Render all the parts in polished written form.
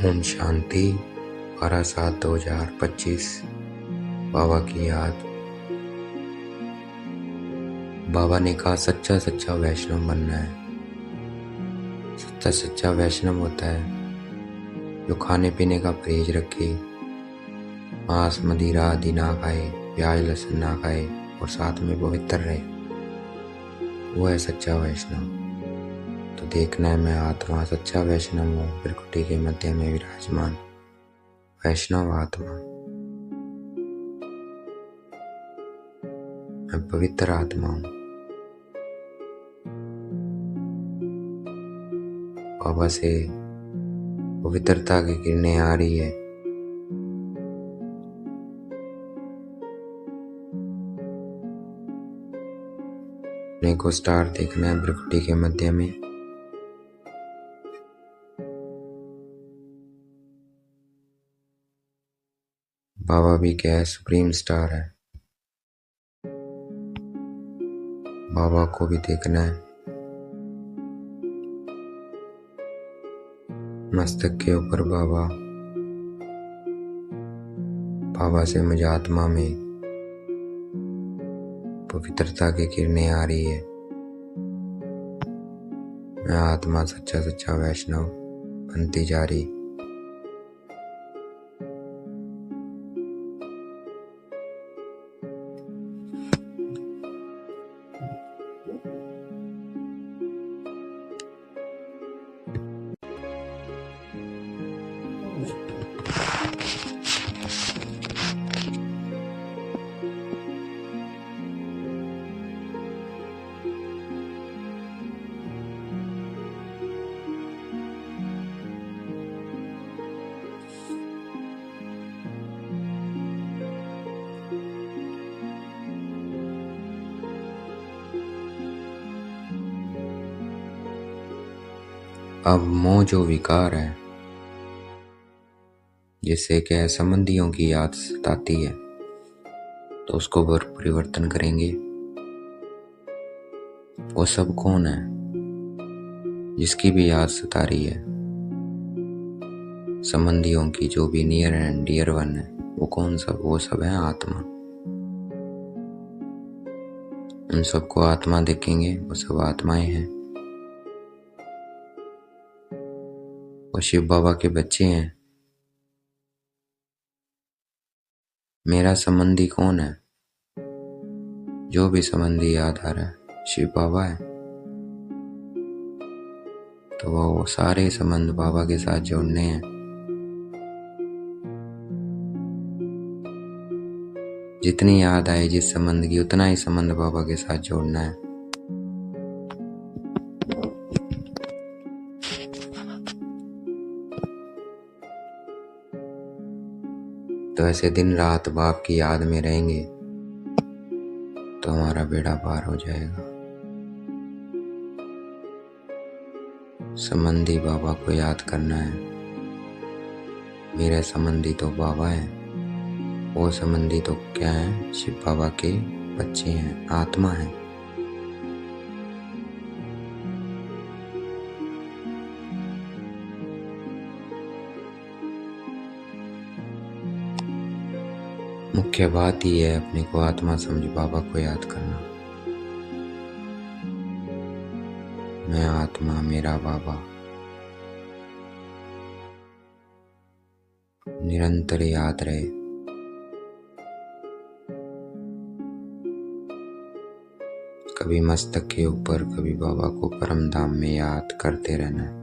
ओम शांति 12/7/2025। बाबा की याद। बाबा ने कहा सच्चा सच्चा वैष्णव बनना है। सच्चा सच्चा वैष्णव होता है जो खाने पीने का परहेज रखे, मांस मदिरा आदि ना खाए, प्याज लहसुन ना खाए और साथ में पवित्र रहे। वो है सच्चा वैष्णव। तो देखना है मैं आत्मा सच्चा वैष्णव हूँ, त्रिकुटी के मध्य में विराजमान वैष्णव आत्मा। मैं पवित्र आत्मा हूँ। बाबा से पवित्रता की किरणें आ रही है। अपने को स्टार देखना है त्रिकुटी के मध्य में। बाबा भी क्या है, सुप्रीम स्टार है। बाबा को भी देखना है। मस्तक के ऊपर बाबा। बाबा से मुझे आत्मा में पवित्रता की किरणें आ रही है। मैं आत्मा सच्चा सच्चा वैष्णव बनती जा रही। अब मोह जो विकार है, जिससे क्या संबंधियों की याद सताती है, तो उसको परिवर्तन करेंगे। वो सब कौन है जिसकी भी याद सता रही है? संबंधियों की जो भी नियर एंड डियर वन है, वो कौन सब? वो सब है आत्मा। उन सबको आत्मा देखेंगे, वो सब आत्माएं हैं। वो शिव बाबा के बच्चे हैं। मेरा संबंधी कौन है? जो भी संबंधी याद आ रहा है शिव बाबा है। तो वो सारे संबंध बाबा के साथ जोड़ने हैं। जितनी याद आए जिस संबंध की, उतना ही संबंध बाबा के साथ जोड़ना है। तो ऐसे दिन रात बाप की याद में रहेंगे तो हमारा बेड़ा पार हो जाएगा। संबंधी बाबा को याद करना है। मेरे संबंधी तो बाबा है। वो संबंधी तो क्या है? शिव बाबा के बच्चे हैं, आत्मा है। मुख्य बात ही है अपने को आत्मा समझ बाबा को याद करना। मैं आत्मा, मेरा बाबा। निरंतर याद रहे। कभी मस्तक के ऊपर, कभी बाबा को परम धाम में याद करते रहना है।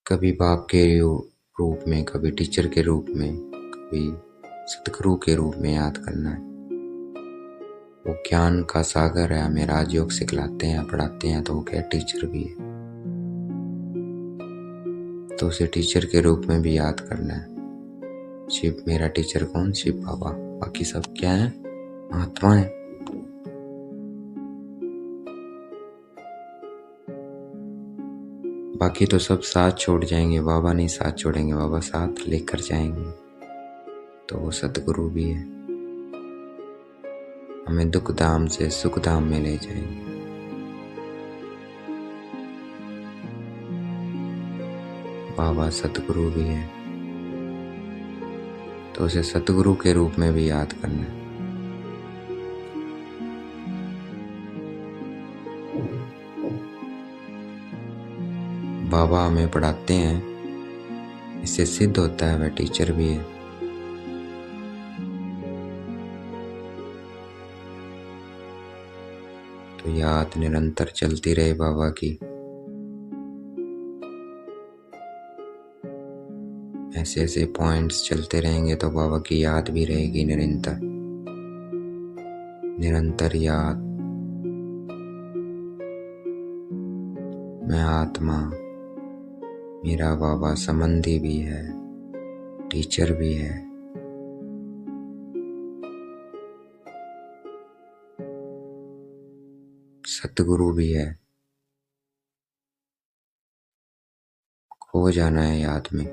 कभी बाप के रूप में, कभी टीचर के रूप में, कभी सतगुरु के रूप में याद करना है। वो ज्ञान का सागर है, हमें राजयोग सिखलाते हैं, पढ़ाते हैं, तो वो क्या टीचर भी है। तो उसे टीचर के रूप में भी याद करना है। शिव मेरा टीचर कौन? शिव बाबा। बाकी सब क्या है? आत्मा है। बाकी तो सब साथ छोड़ जाएंगे, बाबा नहीं साथ छोड़ेंगे, बाबा साथ लेकर जाएंगे। तो वो सतगुरु भी है, हमें दुख धाम से सुख धाम में ले जाएंगे। बाबा सतगुरु भी है, तो उसे सतगुरु के रूप में भी याद करना है। बाबा हमें पढ़ाते हैं, इससे सिद्ध होता है वह टीचर भी है। तो याद निरंतर चलती रहे बाबा की। ऐसे ऐसे पॉइंट्स चलते रहेंगे तो बाबा की याद भी रहेगी निरंतर। निरंतर याद, मैं आत्मा, मेरा बाबा संबंधी भी है, टीचर भी है। सतगुरु भी है। खो जाना है याद में।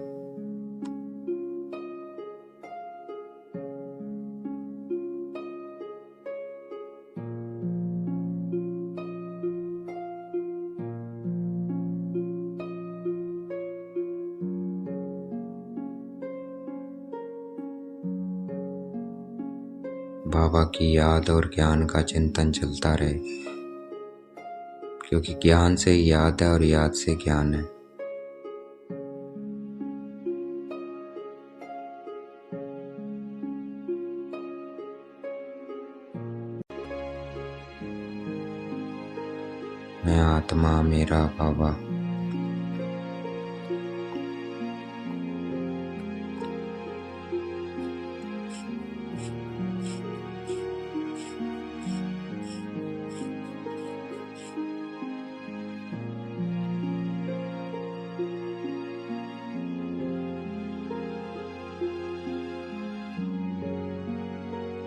बाबा की याद और ज्ञान का चिंतन चलता रहे, क्योंकि ज्ञान से याद है और याद से ज्ञान है। मैं आत्मा, मेरा बाबा।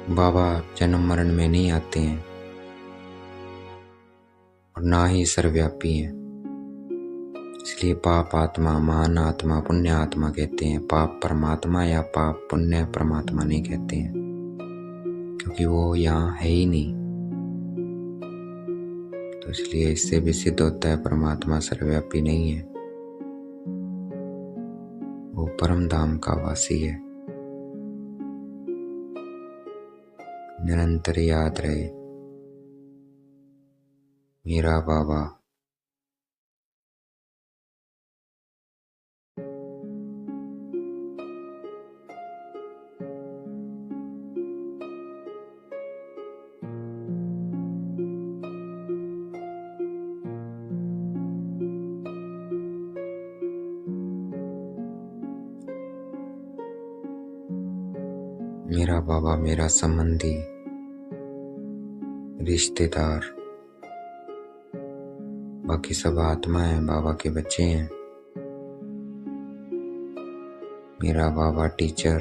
बाबा जन्म मरण में नहीं आते हैं और ना ही सर्वव्यापी हैं। इसलिए पाप आत्मा, महान आत्मा, पुण्य आत्मा कहते हैं। पाप परमात्मा या पाप पुण्य परमात्मा नहीं कहते हैं, क्योंकि वो यहाँ है ही नहीं। तो इसलिए इससे भी सिद्ध होता है परमात्मा सर्वव्यापी नहीं है, वो परम धाम का वासी है। निरंतर याद रहे, मेरा बाबा। मेरा बाबा, मेरा संबंधी, रिश्तेदार, बाकी सब आत्मा है, बाबा के बच्चे हैं। मेरा बाबा टीचर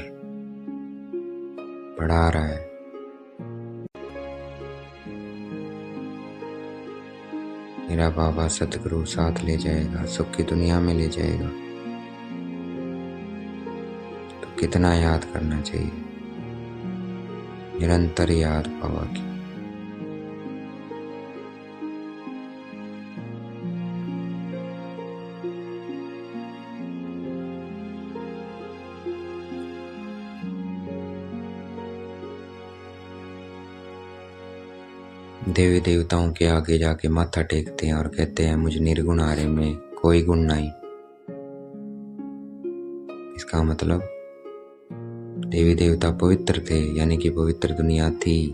पढ़ा रहा है। मेरा बाबा सतगुरु साथ ले जाएगा, सुख की दुनिया में ले जाएगा। तो कितना याद करना चाहिए, निरंतर याद बाबा की। देवी देवताओं के आगे जाके माथा टेकते हैं और कहते हैं मुझ निर्गुण आर्य में कोई गुण नहीं। इसका मतलब देवी देवता पवित्र थे, यानी कि पवित्र दुनिया थी,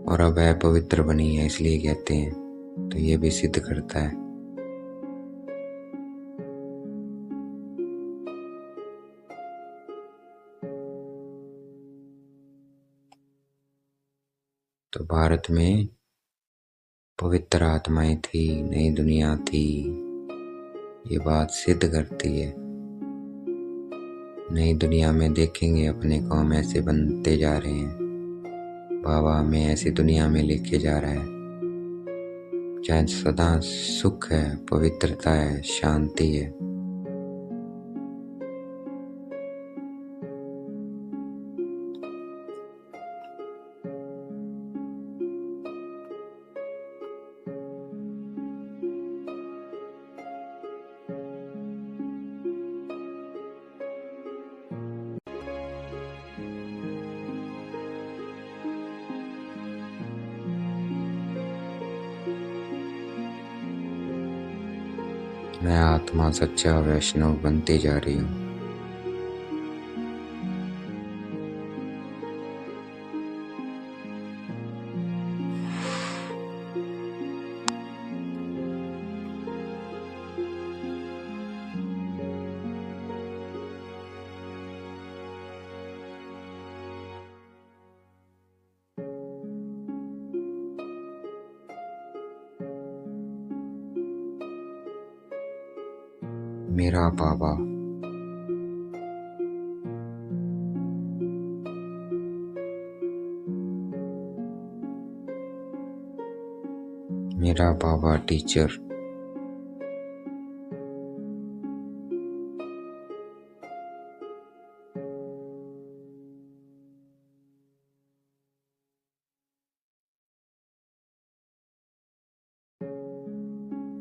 और अब वह पवित्र बनी है, इसलिए कहते हैं। तो ये भी सिद्ध करता है। तो भारत में पवित्र आत्माएं थी, नई दुनिया थी, ये बात सिद्ध करती है। नई दुनिया में देखेंगे अपने को हम ऐसे बनते जा रहे हैं। बाबा हमें ऐसी दुनिया में लेके जा रहा है। जहाँ सदा सुख है, पवित्रता है, शांति है। मैं आत्मा सच्चा वैष्णव बनती जा रही हूँ। मेरा बाबा, मेरा बाबा टीचर,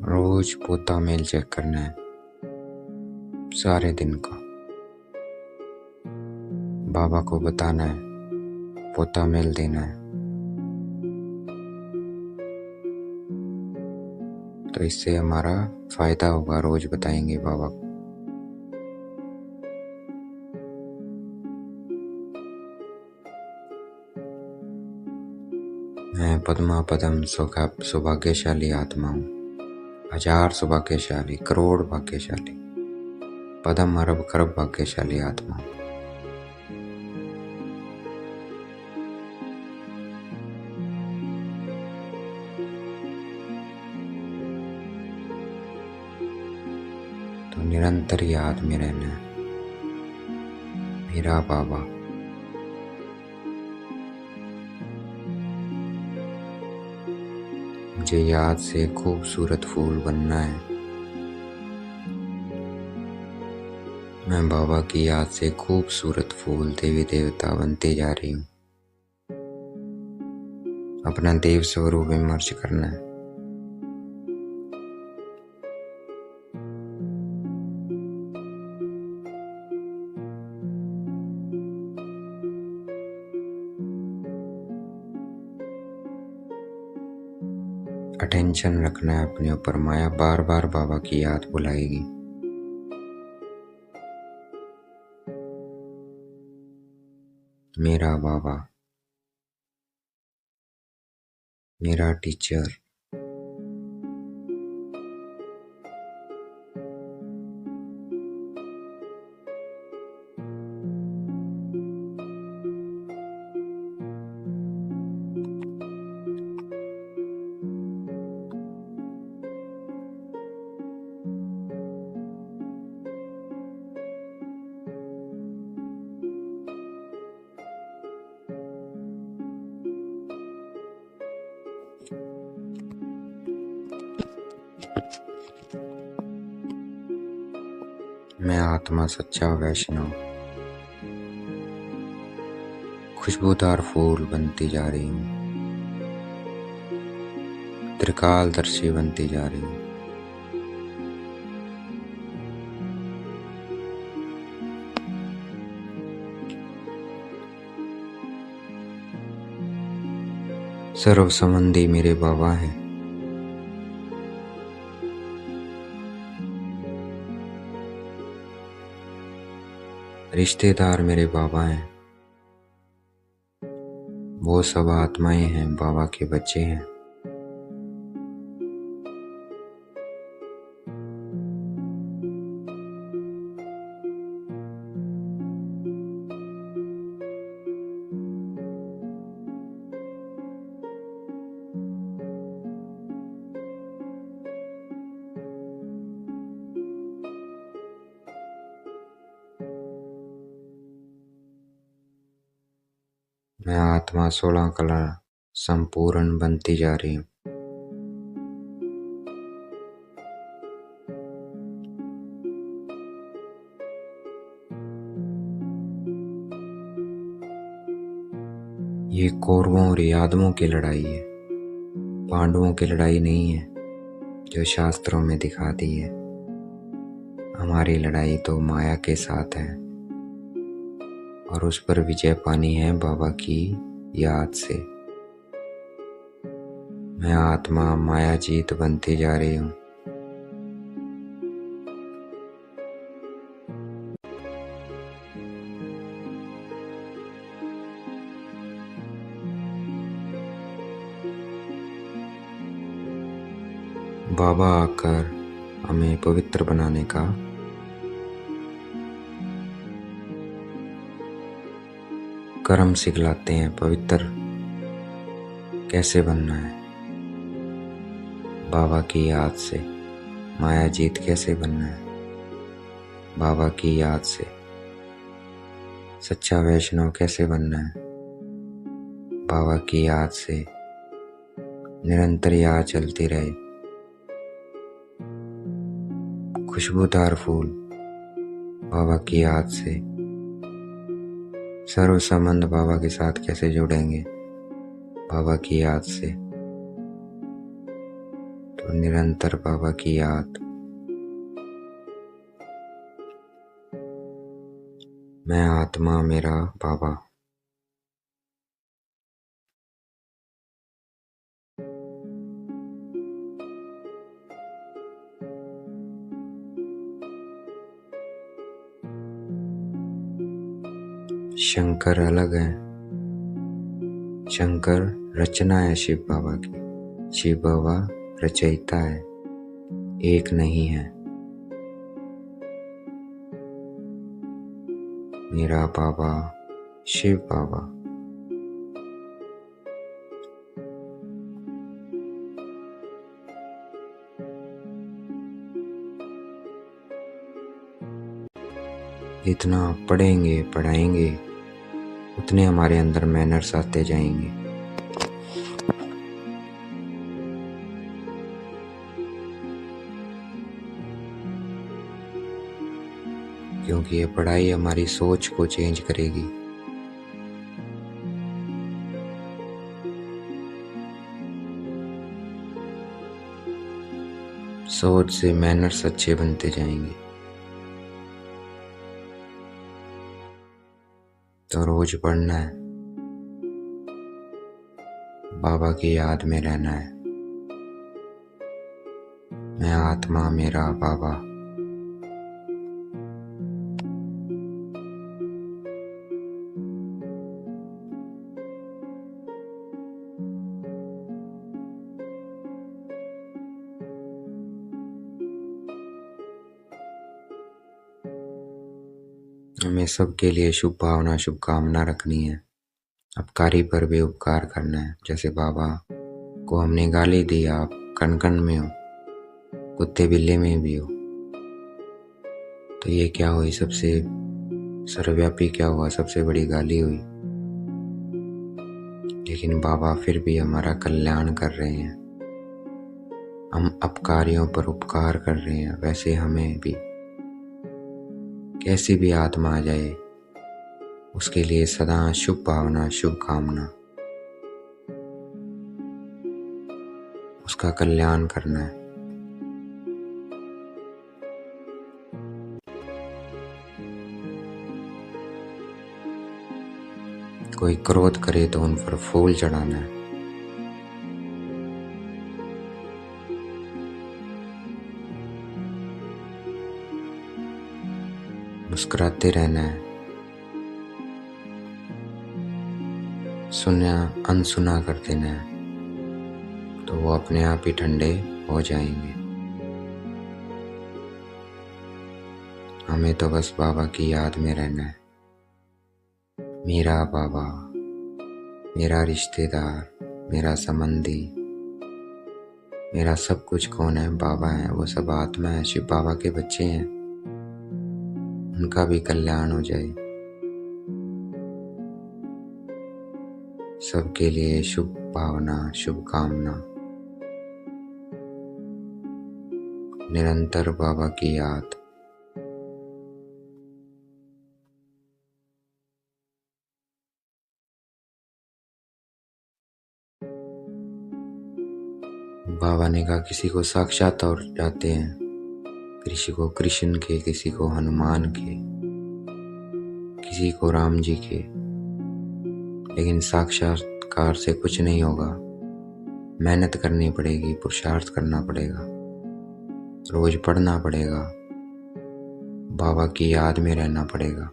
रोज पोता मेल चेक करना है, सारे दिन का। बाबा को बताना है, पोता मेल देना है। तो इससे हमारा फायदा होगा, रोज बताएंगे बाबा को। मैं पद्मा पदम सौभाग्यशाली आत्मा हूँ, 1000 सौभाग्यशाली, करोड़ भाग्यशाली, पदम अरब खरब भाग्यशाली आत्मा हूँ। तो निरंतर याद में रहना है, मेरा बाबा। मुझे याद से खूबसूरत फूल बनना है। मैं बाबा की याद से खूबसूरत फूल, देवी देवता बनती जा रही हूँ। अपना देव स्वरूप विमर्श करना है। अटेंशन रखना है अपने ऊपर। माया बार बार बाबा की याद बुलाएगी। मेरा बाबा, मेरा टीचर, मैं आत्मा सच्चा वैष्णव खुशबूदार फूल बनती जा रही हूँ। त्रिकालदर्शी बनती जा रही हूँ। सर्व संबंधी मेरे बाबा हैं। रिश्तेदार मेरे बाबा हैं। वो सब आत्माएं हैं, बाबा के बच्चे हैं। मैं आत्मा 16 कला संपूर्ण बनती जा रही हूँ। ये कौरवों और यादवों की लड़ाई है, पांडवों की लड़ाई नहीं है जो शास्त्रों में दिखाती है। हमारी लड़ाई तो माया के साथ है और उस पर विजय पानी है बाबा की याद से। मैं आत्मा माया जीत बनती जा रही हूँ। बाबा आकर हमें पवित्र बनाने का कर्म सिखलाते हैं। पवित्र कैसे बनना है बाबा की याद से, माया जीत कैसे बनना है बाबा की याद से, सच्चा वैष्णव कैसे बनना है बाबा की याद से। निरंतर याद चलती रहे, खुशबूदार फूल बाबा की याद से। सर्व संबंध बाबा के साथ कैसे जुड़ेंगे बाबा की याद से। तो निरंतर बाबा की याद। मैं आत्मा मेरा बाबा। शंकर अलग है, शंकर रचना है शिव बाबा की, शिव बाबा रचयिता है, एक नहीं है। मेरा बाबा शिव बाबा। जितना पढ़ेंगे पढ़ाएंगे उतने हमारे अंदर मैनर्स आते जाएंगे। क्योंकि ये पढ़ाई हमारी सोच को चेंज करेगी। सोच से मैनर्स अच्छे बनते जाएंगे। तो रोज पढ़ना है, बाबा की याद में रहना है। मैं आत्मा मेरा बाबा। हमें सबके लिए शुभ भावना शुभकामना रखनी है। अपकारी पर भी उपकार करना है। जैसे बाबा को हमने गाली दी, आप कण कण में हो, कुत्ते बिल्ली में भी हो, तो ये क्या हुई? सबसे सर्वव्यापी क्या हुआ? सबसे बड़ी गाली हुई। लेकिन बाबा फिर भी हमारा कल्याण कर रहे हैं। हम अपकारियों पर उपकार कर रहे हैं। वैसे हमें भी कैसी भी आत्मा आ जाए उसके लिए सदा शुभ भावना शुभकामना, उसका कल्याण करना है। कोई क्रोध करे तो उन पर फूल चढ़ाना है। मुस्कुराते रहना है। सुना अनसुना कर देना है, तो वो अपने आप ही ठंडे हो जाएंगे। हमें तो बस बाबा की याद में रहना है। मेरा बाबा, मेरा रिश्तेदार, मेरा संबंधी, मेरा सब कुछ कौन है? बाबा है। वो सब आत्मा है, शिव बाबा के बच्चे हैं। उनका भी कल्याण हो जाए। सबके लिए शुभ भावना शुभकामना। निरंतर बाबा की याद। बाबा ने कहा किसी को साक्षात और जाते हैं, किसी को कृष्ण के, किसी को हनुमान के, किसी को राम जी के, लेकिन साक्षात्कार से कुछ नहीं होगा। मेहनत करनी पड़ेगी, पुरुषार्थ करना पड़ेगा, रोज पढ़ना पड़ेगा, बाबा की याद में रहना पड़ेगा,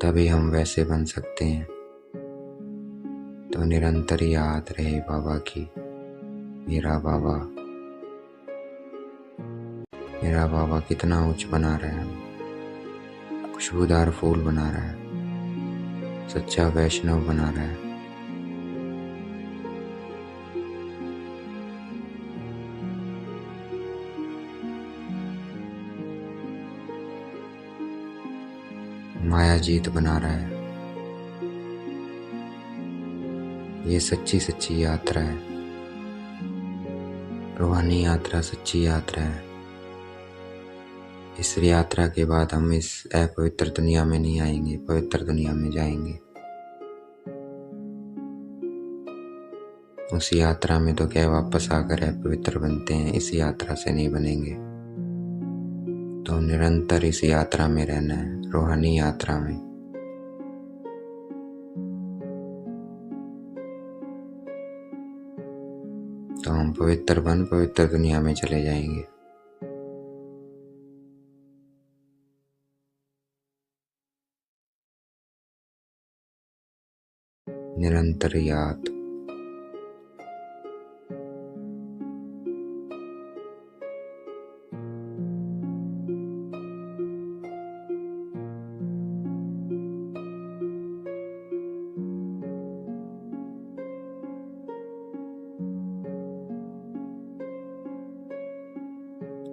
तभी हम वैसे बन सकते हैं। तो निरंतर याद रहे बाबा की, मेरा बाबा कितना उच्च बना रहा है, खुशबूदार फूल बना रहा है, सच्चा वैष्णव बना रहा है। माया जीत बना रहा है। ये सच्ची यात्रा है, रूहानी यात्रा, सच्ची यात्रा है। इस यात्रा के बाद हम इस अपवित्र दुनिया में नहीं आएंगे, पवित्र दुनिया में जाएंगे। उस यात्रा में तो क्या वापस आकर अपवित्र बनते हैं, इस यात्रा से नहीं बनेंगे। तो निरंतर इस यात्रा में रहना है, रूहानी यात्रा में। तो हम पवित्र दुनिया में चले जाएंगे। निरंतर याद।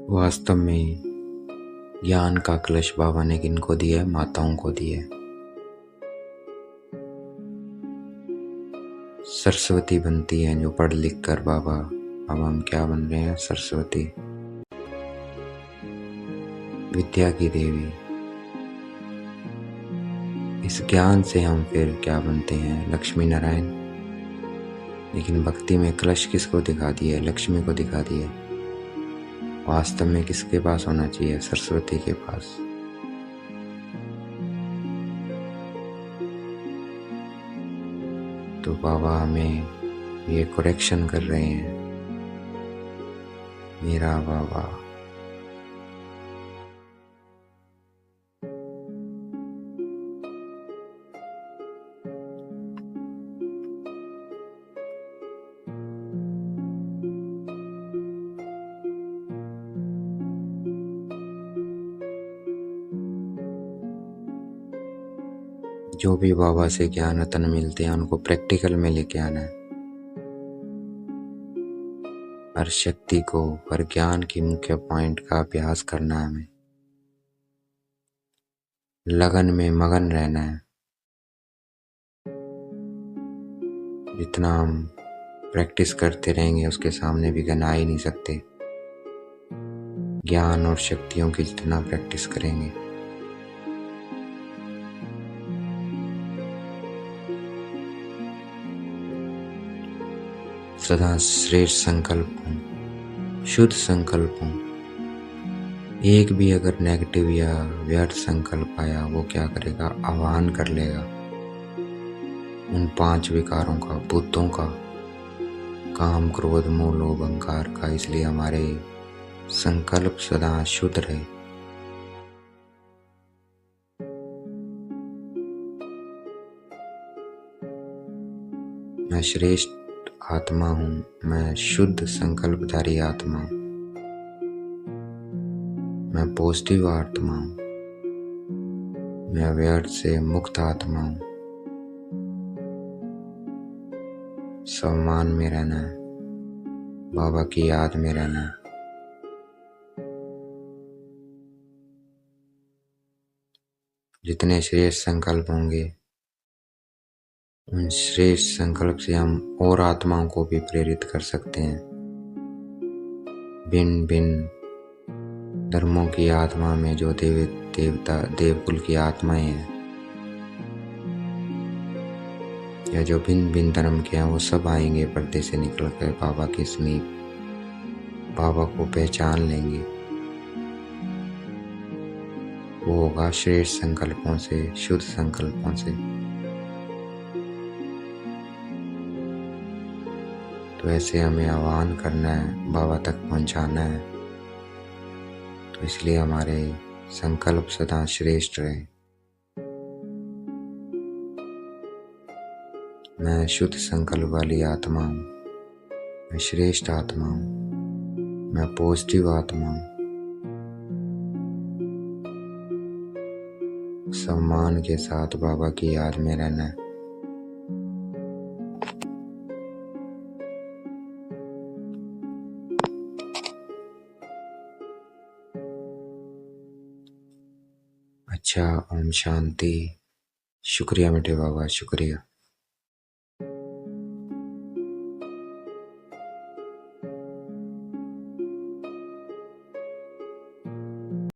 वास्तव में ज्ञान का कलश बाबा ने किनको दिया है? माताओं को दिया है। सरस्वती बनती हैं जो पढ़ लिख कर बाबा, अब हम क्या बन रहे हैं? सरस्वती, विद्या की देवी। इस ज्ञान से हम फिर क्या बनते हैं? लक्ष्मी नारायण। लेकिन भक्ति में कलश किसको दिखा दिया है? लक्ष्मी को दिखा दिया है। वास्तव में किसके पास होना चाहिए? सरस्वती के पास। तो बाबा हमें ये करेक्शन कर रहे हैं। मेरा बाबा जो भी बाबा से ज्ञान रत्न मिलते हैं उनको प्रैक्टिकल में लेके आना है। हर शक्ति को, हर ज्ञान की मुख्य पॉइंट का अभ्यास करना है हमें। लगन में मगन रहना है। जितना हम प्रैक्टिस करते रहेंगे उसके सामने भी गन आ ही नहीं सकते। ज्ञान और शक्तियों की जितना प्रैक्टिस करेंगे। सदा श्रेष्ठ संकल्प हूँ, शुद्ध संकल्प हूँ। एक भी अगर नेगेटिव या व्यर्थ संकल्प आया, वो क्या करेगा? आह्वान कर लेगा उन 5 विकारों का, भूतों का, काम, क्रोध, मोह, लोभ, अहंकार का। इसलिए हमारे संकल्प सदा शुद्ध रहे। मैं श्रेष्ठ आत्मा हूँ, मैं शुद्ध संकल्पधारी आत्मा हूँ, मैं पॉजिटिव आत्मा हूँ, मैं व्यर्थ से मुक्त आत्मा हूँ। सम्मान में रहना है, बाबा की याद में रहना है। जितने श्रेष्ठ संकल्प होंगे, उन श्रेष्ठ संकल्प से हम और आत्माओं को भी प्रेरित कर सकते हैं। भिन्न भिन्न धर्मों की आत्मा में जो देवकुल की आत्माएं हैं, या जो भिन्न भिन्न धर्म के हैं वो सब आएंगे पर्दे से निकल कर बाबा के समीप, बाबा को पहचान लेंगे। वो होगा श्रेष्ठ संकल्पों से, शुद्ध संकल्पों से। तो ऐसे हमें आह्वान करना है, बाबा तक पहुंचाना है। तो इसलिए हमारे संकल्प सदा श्रेष्ठ रहे। मैं शुद्ध संकल्प वाली आत्मा हूँ, मैं श्रेष्ठ आत्मा हूँ, मैं पॉजिटिव आत्मा हूँ। सम्मान के साथ बाबा की याद में रहना है। अच्छा, ओम शांति। शुक्रिया मीठे बाबा, शुक्रिया।